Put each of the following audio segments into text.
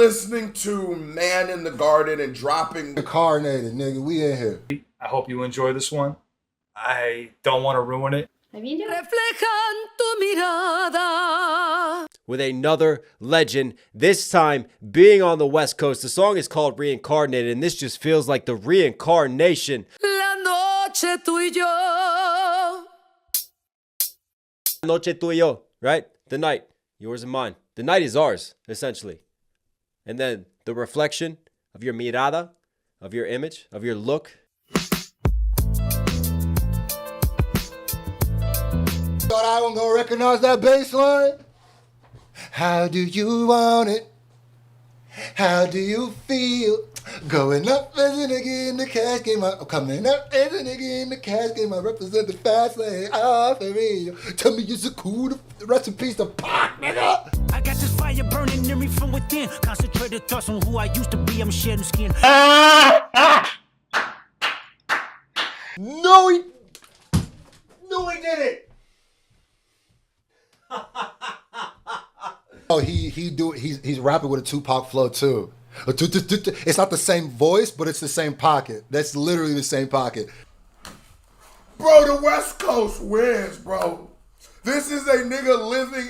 listening to Man in the Garden and dropping Reincarnated, nigga. We in here. I hope you enjoy this one. I don't want to ruin it. With another legend, this time being on the West Coast. The song is called Reincarnated, and this just feels like the reincarnation. La noche tú y yo. Noche tú y yo, right? The night, yours and mine. The night is ours, essentially. And then the reflection of your mirada, of your image, of your look. Thought I wasn't gonna recognize that bass line? How do you want it? How do you feel? Going up as a nigga in the cash game. Coming up as a nigga in the cash game. I represent the fast lane. Oh, for real. Tell me it's a cool. Rest in peace to Pac, nigga. I got this fire burning in me from within. Concentrated thoughts on who I used to be. I'm shedding skin. No, he didn't. Oh, he's rapping with a Tupac flow too. It's not the same voice, but it's the same pocket. That's literally the same pocket. Bro, the West Coast wins, bro. This is a nigga living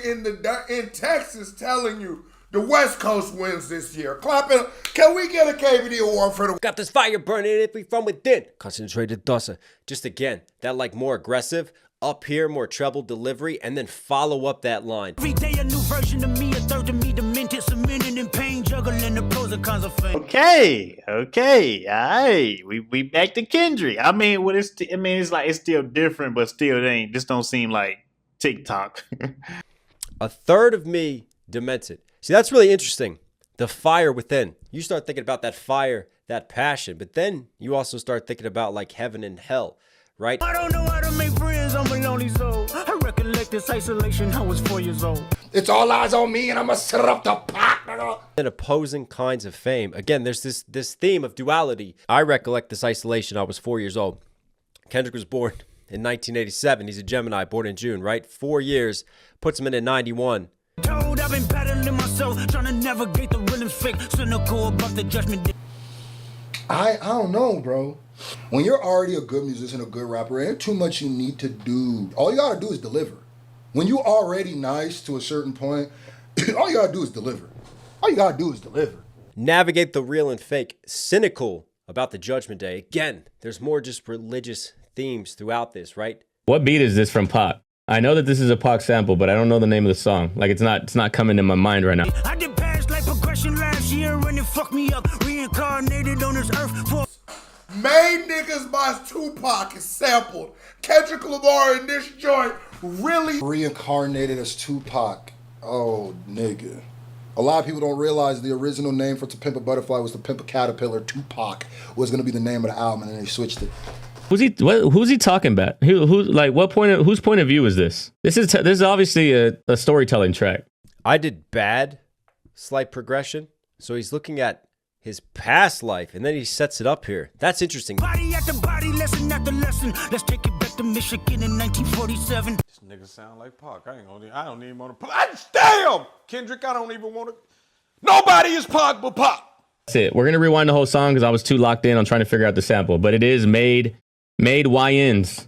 in Texas telling you the West Coast wins this year. Clapping. Can we get a KVD award for the... Got this fire burning in me from within. Concentrated thoughts. Just again, that like more aggressive, up here, more treble delivery, and then follow up that line. Every day a new version of me, a third of me demented, cemented in pain, juggling the pros and cons of fame. Okay, alright, we back to Kendrick. I mean, what it's like it's still different, but still it ain't. This don't seem like TikTok. A third of me demented. See, that's really interesting. The fire within. You start thinking about that fire, that passion, but then you also start thinking about like heaven and hell, right? I don't know how to make friends, I'm a lonely soul. I recollect this isolation, I was 4 years old. It's all eyes on me and I'ma set up the Pac, nigga. And opposing kinds of fame. Again, there's this theme of duality. I recollect this isolation. I was 4 years old. Kendrick was born in 1987. He's a Gemini, born in June, right? 4 years, puts him in at 91. Told I've been battling myself, trying to navigate the rhythms fake, cynical about the judgment. I don't know, bro. When you're already a good musician, a good rapper, ain't too much you need to do. All you gotta do is deliver. When you already nice to a certain point, all you gotta do is deliver. All you gotta do is deliver. Navigate the real and fake. Cynical about the Judgment Day. Again, there's more just religious themes throughout this, right? What beat is this from Pac? I know that this is a Pac sample, but I don't know the name of the song. Like it's not coming to my mind right now. I did past like progression last year and it fucked me up. Reincarnated on this earth for Made Niggas by Tupac is sampled. Kendrick Lamar in this joint really... Reincarnated as Tupac. Oh, nigga. A lot of people don't realize the original name for To Pimp a Butterfly was To Pimp a Caterpillar. Tupac was gonna be the name of the album, and then they switched it. Who's he talking about? Whose point of view is this? This is obviously a storytelling track. I did bad, slight progression. So he's looking at his past life, and then he sets it up here. That's interesting. body after body, lesson after lesson. Let's take it back to Michigan in 1947. This nigga sound like Pac. I don't even want to. Damn, Kendrick, I don't even want to. Nobody is Pac but Pac. That's it. We're gonna rewind the whole song because I was too locked in on trying to figure out the sample. But it is made YNs.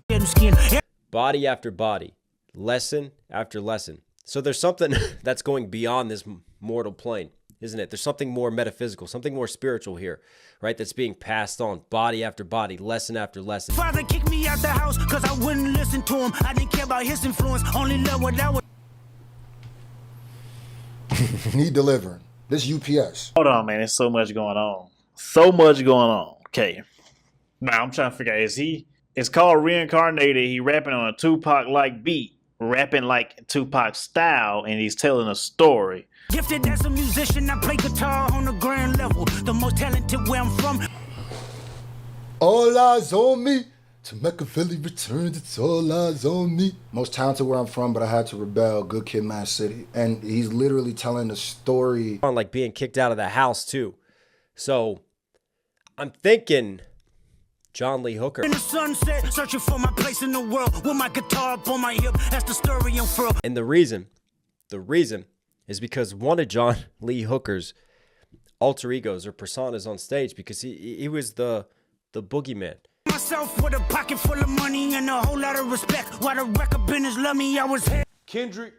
Body after body, lesson after lesson. So there's something that's going beyond this mortal plane, isn't it? There's something more metaphysical, something more spiritual here, right? That's being passed on, body after body, lesson after lesson. Father kicked me out the house because I wouldn't listen to him. I didn't care about his influence, only love what I would. He delivering. This UPS. Hold on, man. There's so much going on. So much going on. Okay. Now I'm trying to figure out, it's called Reincarnated. He rapping on a Tupac-like beat, rapping like Tupac style, and he's telling a story. Gifted as a musician, I play guitar on the grand level. The most talented where I'm from. All eyes on me. To Machiavelli returns, it's all eyes on me. Most talented where I'm from, but I had to rebel. Good Kid, Mad City. And he's literally telling the story. On like being kicked out of the house too. So I'm thinking John Lee Hooker. In the sunset, searching for my place in the world with my guitar up on my hip. That's the story unfurled. And the reason is because one of John Lee Hooker's alter egos or personas on stage because he was the boogeyman. Myself with a pocket full of money and a whole lot of respect. While the record business love me, I was here. Kendrick,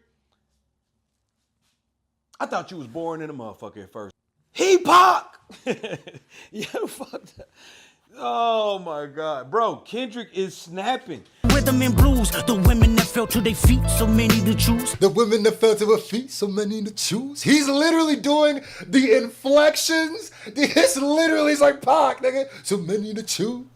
I thought you was born in a motherfucker at first. He Pac! Yo, fuck that. Oh my God. Bro, Kendrick is snapping. Rhythm and blues, the women that fell to their feet, so many to choose. The women that fell to her feet, so many to choose. He's literally doing the inflections. It's literally, it's like Pac, nigga. So many to choose.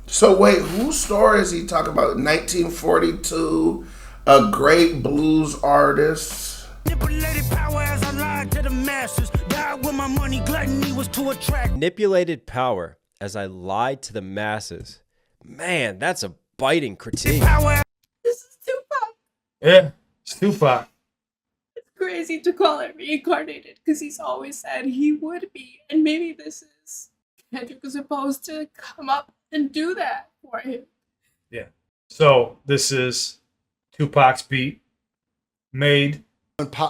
So wait, whose story is he talking about? 1942, a great blues artist. Manipulated power as I lied to the masses. Died with my money, gluttony was to attract. Manipulated power as I lied to the masses. Man, that's a biting critique. This is Tupac. Yeah, it's Tupac. It's crazy to call it reincarnated because he's always said he would be. And maybe this is Kendrick was supposed to come up and do that for him. Yeah. So this is Tupac's beat made.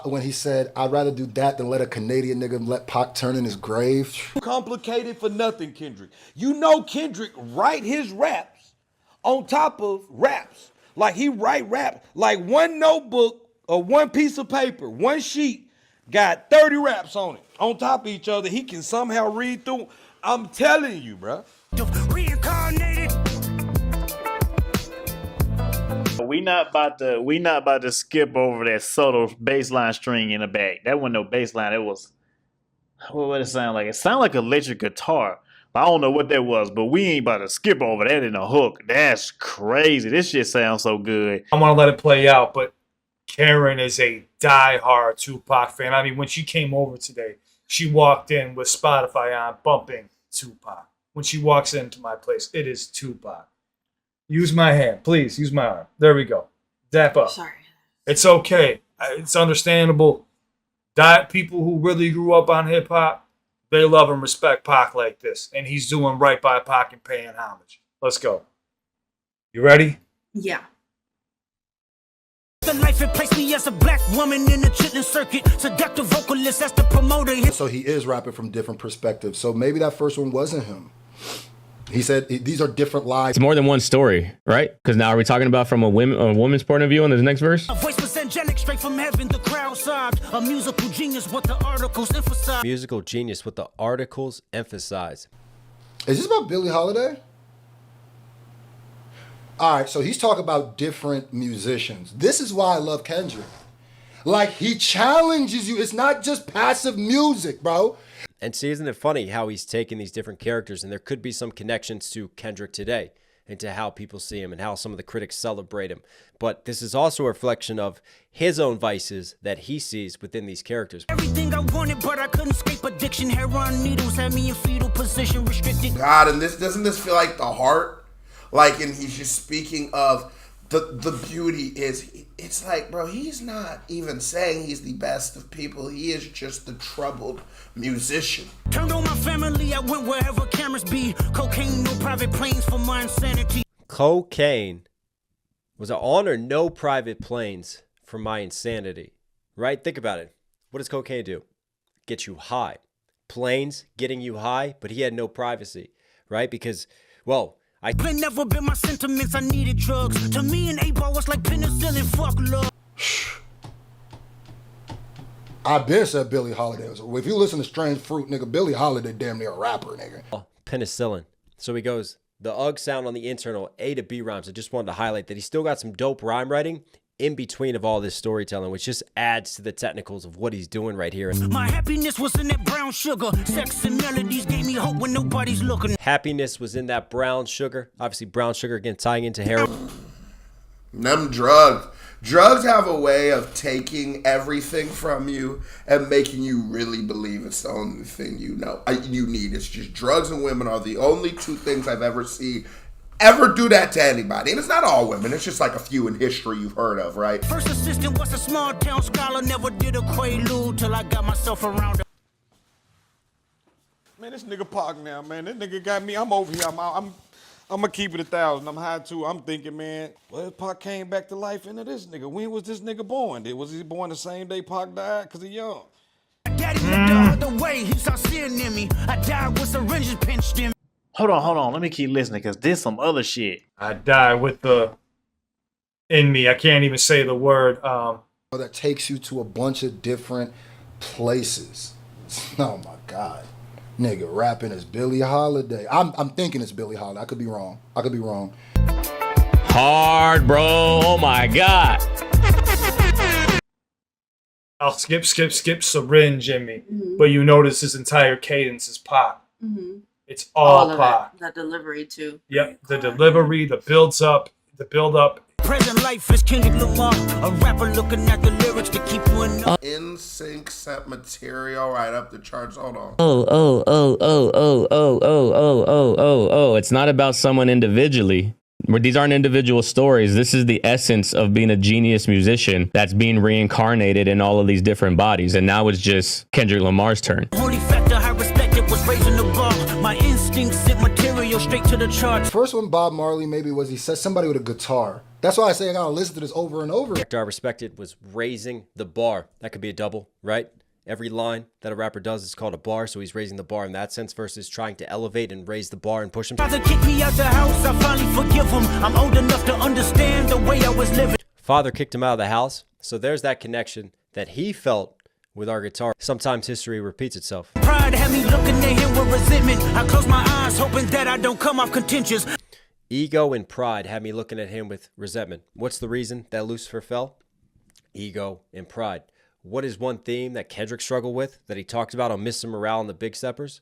When he said, I'd rather do that than let a Canadian nigga let Pac turn in his grave. Complicated for nothing, Kendrick. You know Kendrick write his raps on top of raps. Like he write rap, like one notebook or one piece of paper, one sheet, got 30 raps on it, on top of each other. He can somehow read through. I'm telling you, bro. Reincarnated. We not about to skip over that subtle bass line string in the back. That wasn't no bass line. It was, what would it sound like? It sounded like electric guitar. I don't know what that was, but we ain't about to skip over that in a hook. That's crazy. This shit sounds so good. I want to let it play out, but Karen is a diehard Tupac fan. I mean, when she came over today, she walked in with Spotify on, bumping Tupac. When she walks into my place, it is Tupac. Use my hand, please. Use my arm. There we go. Dap up. Sorry. It's okay. It's understandable. People who really grew up on hip hop, they love and respect Pac like this, and he's doing right by Pac and paying homage. Let's go. You ready? Yeah. The life it placed me as a black woman in the chitlin circuit. Seductive vocalist, that's the promoter. So he is rapping from different perspectives. So maybe that first one wasn't him. He said these are different lives. It's more than one story, right? Because now are we talking about from a woman's point of view in this next verse? A voice was angelic, straight from heaven. The crowd sobbed. A musical genius, what the articles emphasize. Musical genius, what the articles emphasize. Is this about Billie Holiday? All right, so he's talking about different musicians. This is why I love Kendrick. Like, he challenges you. It's not just passive music, bro. And see, isn't it funny how he's taking these different characters, and there could be some connections to Kendrick today and to how people see him and how some of the critics celebrate him. But this is also a reflection of his own vices that he sees within these characters. Everything I wanted, but I couldn't escape addiction. Heroin needles had me in fetal position, restricted. God, and doesn't this feel like the heart? Like, and he's just speaking of the beauty is, it's like, bro, he's not even saying he's the best of people. He is just the troubled musician. Turned on my family, I went wherever cameras be. Cocaine, no private planes for my insanity. Cocaine was it on or no private planes for my insanity, right? Think about it. What does cocaine do? Get you high. Planes getting you high, but he had no privacy, right? Because, well, They never been my sentiments, I needed drugs. To me, an 8-ball was like penicillin, fuck love. I've been said Billie Holiday. If you listen to Strange Fruit, nigga, Billie Holiday damn near a rapper, nigga. penicillin. So he goes, the UG sound on the internal A to B rhymes. I just wanted to highlight that he's still got some dope rhyme writing in between of all this storytelling, which just adds to the technicals of what he's doing right here. My happiness was in that brown sugar. Sex and melodies gave me hope when nobody's looking. Happiness was in that brown sugar. Obviously, brown sugar, again, tying into heroin. Them drugs. Drugs have a way of taking everything from you and making you really believe it's the only thing you need. It's just drugs and women are the only two things I've ever seen ever do that to anybody. And it's not all women. It's just like a few in history you've heard of, right? First assistant was a small town scholar. Never did a quaalude till I got myself around her. Man, this nigga Pac now, man. This nigga got me. I'm over here. I'm gonna keep it 1,000. I'm high too. I'm thinking, man, well, Pac came back to life into this nigga. When was this nigga born? Was he born the same day Pac died? Cause he young. Daddy lived the way he saw sin in me. I died with syringes pinched in me. Hold on. Let me keep listening because there's some other shit. I die with the in me. I can't even say the word. That takes you to a bunch of different places. Oh my God. Nigga rapping as Billie Holiday. I'm thinking it's Billie Holiday. I could be wrong. Hard, bro. Oh my God. I'll skip syringe in me, but you notice his entire cadence is pop. It's all of pop. it. That delivery too. Yep, the delivery, the build up. Present life is Kendrick Lamar, a rapper looking at the lyrics to keep you in. In sync set material right up the charts. Hold on. Oh. It's not about someone individually. These aren't individual stories. This is the essence of being a genius musician that's being reincarnated in all of these different bodies. And now it's just Kendrick Lamar's turn. Only factor I respected was raising the bar. My instincts sent material straight to the charts. First one Bob Marley maybe was he said somebody with a guitar. That's why I say I gotta listen to this over and over. The factor I respected was raising the bar. That could be a double, right? Every line that a rapper does is called a bar, so he's raising the bar in that sense versus trying to elevate and raise the bar and push him. Father kicked me out the house, I finally forgive him. I'm old enough to understand the way I was living. Father kicked him out of the house, so there's that connection that he felt with our guitar. Sometimes history repeats itself. Pride had me looking at him with resentment. I closed my eyes hoping that I don't come off contentious. Ego and pride had me looking at him with resentment. What's the reason that Lucifer fell? Ego and pride. What is one theme that Kendrick struggled with that he talked about on Mr. Morale and the Big Steppers?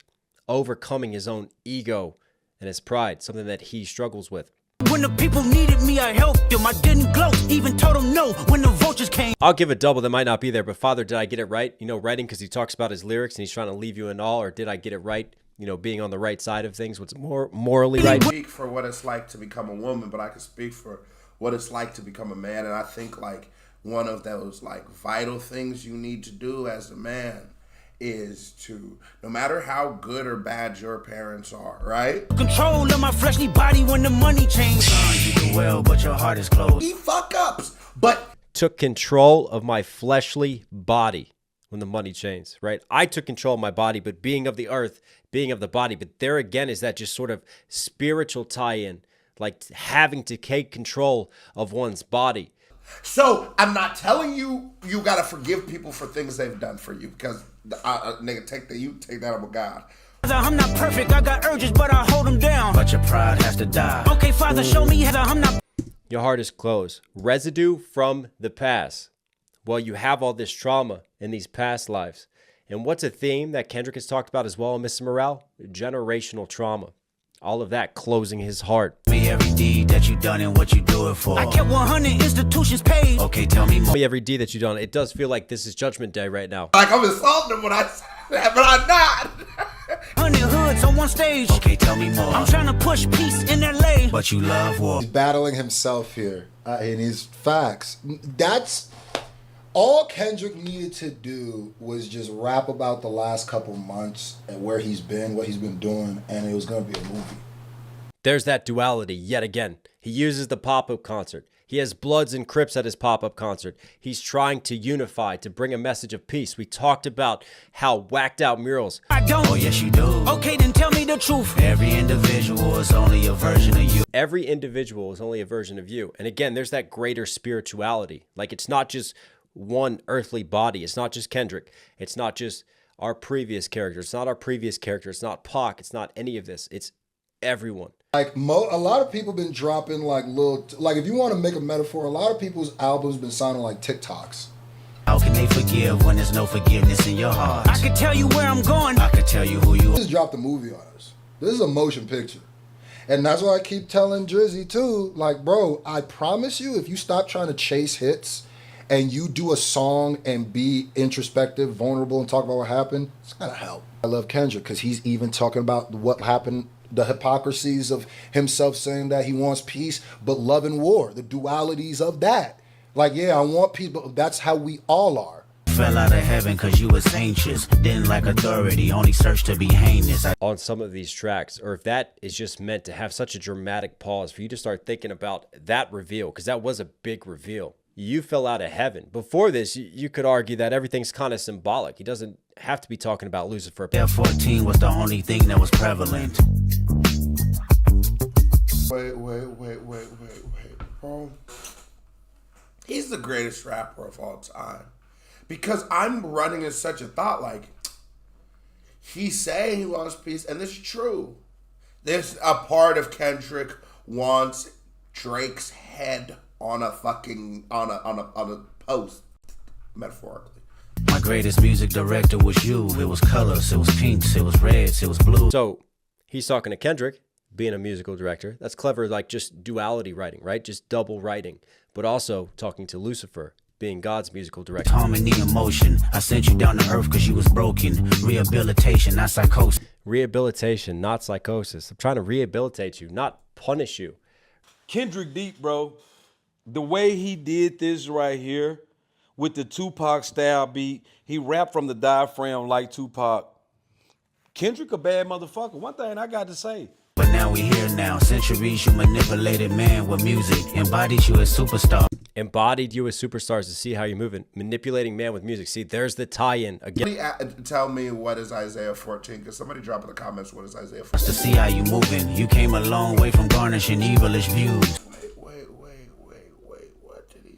Overcoming his own ego and his pride, something that he struggles with. When the people needed me, I helped them. I didn't gloat, even told them no when the vultures came. I'll give a double that might not be there, but Father, did I get it right? You know, writing because he talks about his lyrics and he's trying to leave you in awe, or did I get it right? You know, being on the right side of things, what's more morally right? I speak for what it's like to become a woman, but I can speak for what it's like to become a man, and I think like one of those like vital things you need to do as a man is to, no matter how good or bad your parents are, right? Control of my fleshly body when the money changed. You do well, but your heart is closed. He fuck ups, but took control of my fleshly body when the money changed, right? I took control of my body, but being of the earth, being of the body. But there again is that just sort of spiritual tie-in, like having to take control of one's body. So I'm not telling you you gotta forgive people for things they've done for you, because nigga, take that up with God. I'm not perfect, I got urges, but I hold them down. But your pride has to die. Okay, Father, show me how I'm not. Your heart is closed. Residue from the past. Well, you have all this trauma in these past lives. And what's a theme that Kendrick has talked about as well in Mr. Morale? Generational trauma. All of that closing his heart. Me every deed that you done and what you do it for. I kept 100 institutions paid. Okay, tell me more. Every deed that you done. It does feel like this is Judgment Day right now. Like I'm insulting him when I say that, but I'm not. 100 hoods on one stage. Okay, tell me more. I'm trying to push peace in LA, but you love war. He's battling himself here, and his facts. That's all Kendrick needed to do was just rap about the last couple months and where he's been, what he's been doing, and it was going to be a movie. There's that duality yet again. He uses the pop-up concert. He has Bloods and Crips at his pop-up concert. He's trying to unify, to bring a message of peace. We talked about how whacked out murals. I don't. Oh, yes, you do. Okay, then tell me the truth. Every individual is only a version of you. Every individual is only a version of you. And again, there's that greater spirituality. Like, it's not just one earthly body. It's not just Kendrick. It's not just our previous character. It's not our previous character. It's not Pac. It's not any of this. It's everyone. Like a lot of people been dropping like little, like if you want to make a metaphor, a lot of people's albums been sounding like TikToks. How can they forgive when there's no forgiveness in your heart? I can tell you where I'm going. I can tell you who you are. Just dropped a movie on us. This is a motion picture. And that's why I keep telling Drizzy too, like, bro, I promise you, if you stop trying to chase hits and you do a song and be introspective, vulnerable, and talk about what happened, it's gonna help. I love Kendrick because he's even talking about what happened, the hypocrisies of himself saying that he wants peace, but love and war, the dualities of that. Like, yeah, I want peace, but that's how we all are. Fell out of heaven because you was anxious, didn't like authority, only searched to be heinous. On some of these tracks, or if that is just meant to have such a dramatic pause for you to start thinking about that reveal, because that was a big reveal. you fell out of heaven. Before this, you could argue that everything's kind of symbolic. He doesn't have to be talking about Lucifer. F-14 was the only thing that was prevalent. Wait, bro. He's the greatest rapper of all time. Because I'm running in such a thought, like, he's saying he wants peace, and this is true. There's a part of Kendrick wants Drake's head on a fucking on a post, metaphorically. My greatest music director was you. It was colors, it was pinks, it was reds, it was blues. So he's talking to Kendrick, being a musical director. That's clever, like just duality writing, right? Just double writing. But also talking to Lucifer, being God's musical director. Harmony and motion. I sent you down to earth because you was broken. Rehabilitation, not psychosis. Rehabilitation, not psychosis. I'm trying to rehabilitate you, not punish you. Kendrick deep, bro. The way he did this right here with the Tupac style beat, he rapped from the diaphragm like Tupac. Kendrick a bad motherfucker. One thing I got to say. But now we here now. Centuries you manipulated man with music. Embodied you as superstar. Embodied you as superstars to see how you're moving. Manipulating man with music. See, there's the tie-in again. Tell me what is Isaiah 14, because somebody drop in the comments what is Isaiah 14. To see how you moving. You came a long way from garnishing evilish views. Wait, what did he...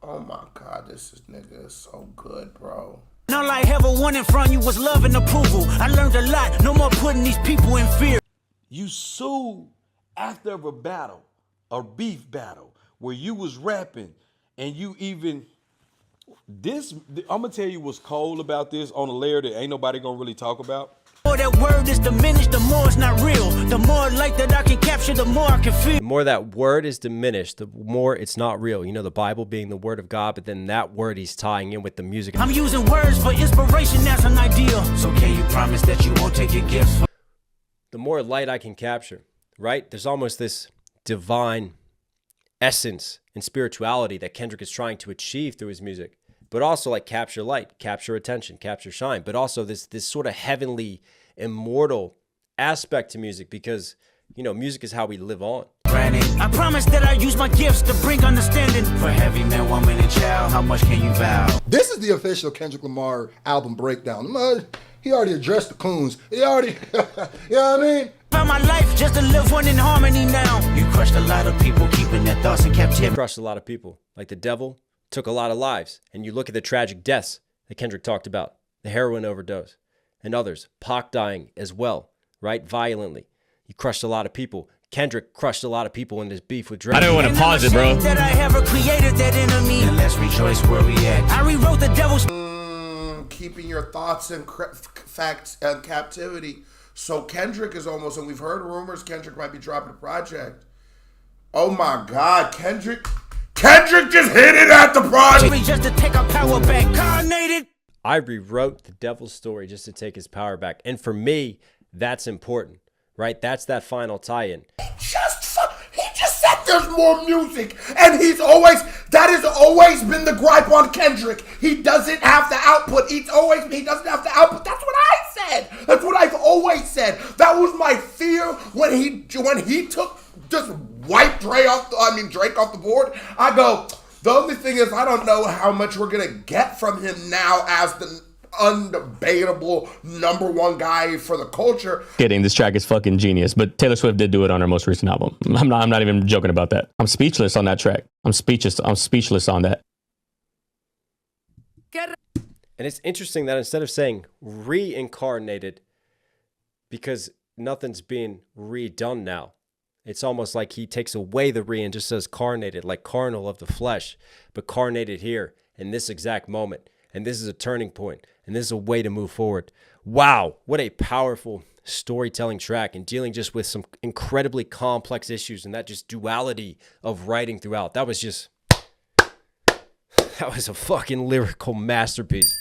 Oh my God, this nigga is so good, bro. Not like ever one in front you was love and approval. I learned a lot. No more putting these people in fear. You sued after a battle, a beef battle, where you was rapping and you even, this, I'm gonna tell you what's cold about this on a layer that ain't nobody gonna really talk about. The more that word is diminished, the more it's not real. The more light that I can capture, the more I can feel. The more that word is diminished, the more it's not real. You know, the Bible being the word of God, but then that word he's tying in with the music. I'm using words for inspiration, that's an ideal. So can you promise that you won't take your gifts? The more light I can capture, right? There's almost this divine essence and spirituality that Kendrick is trying to achieve through his music, but also like capture light, capture attention, capture shine, but also this sort of heavenly, immortal aspect to music, because, you know, music is how we live on. I promise that I use my gifts to bring understanding. For heavy man, woman, and child, how much can you vow? This is the official Kendrick Lamar album breakdown. He already addressed the coons. He already, you know what I mean? Found my life just to live one in harmony now. You crushed a lot of people, keeping their thoughts in captivity. Crushed a lot of people. Like the devil took a lot of lives. And you look at the tragic deaths that Kendrick talked about, the heroin overdose, and others, Pac dying as well, right? Violently. He crushed a lot of people. Kendrick crushed a lot of people in his beef with Drake. I don't want to pause it, bro. That I ever created that enemy. And let's rejoice where we at. I rewrote the devil's... Keeping your thoughts in facts and captivity. So Kendrick is almost, and we've heard rumors Kendrick might be dropping a project. Oh my God, Kendrick just hit it at the project. Just to take our power back. Incarnated. I rewrote the devil's story just to take his power back. And for me, that's important, right? That's that final tie-in. He just said there's more music, and that has always been the gripe on Kendrick. He doesn't have the output. He doesn't have the output. That's what I said. That's what I've always said. That was my fear when he took just wiped Drake off the board. I go, the only thing is I don't know how much we're gonna get from him now as the undebatable #1 guy for the culture. Kidding, this track is fucking genius, but Taylor Swift did do it on her most recent album. I'm not even joking about that. I'm speechless on that track. I'm speechless on that. And it's interesting that instead of saying reincarnated, because nothing's being redone now, it's almost like he takes away the re and just says carnated, like carnal of the flesh, but carnated here in this exact moment. And this is a turning point, and this is a way to move forward. Wow, what a powerful storytelling track, and dealing just with some incredibly complex issues, and that just duality of writing throughout. That was a fucking lyrical masterpiece.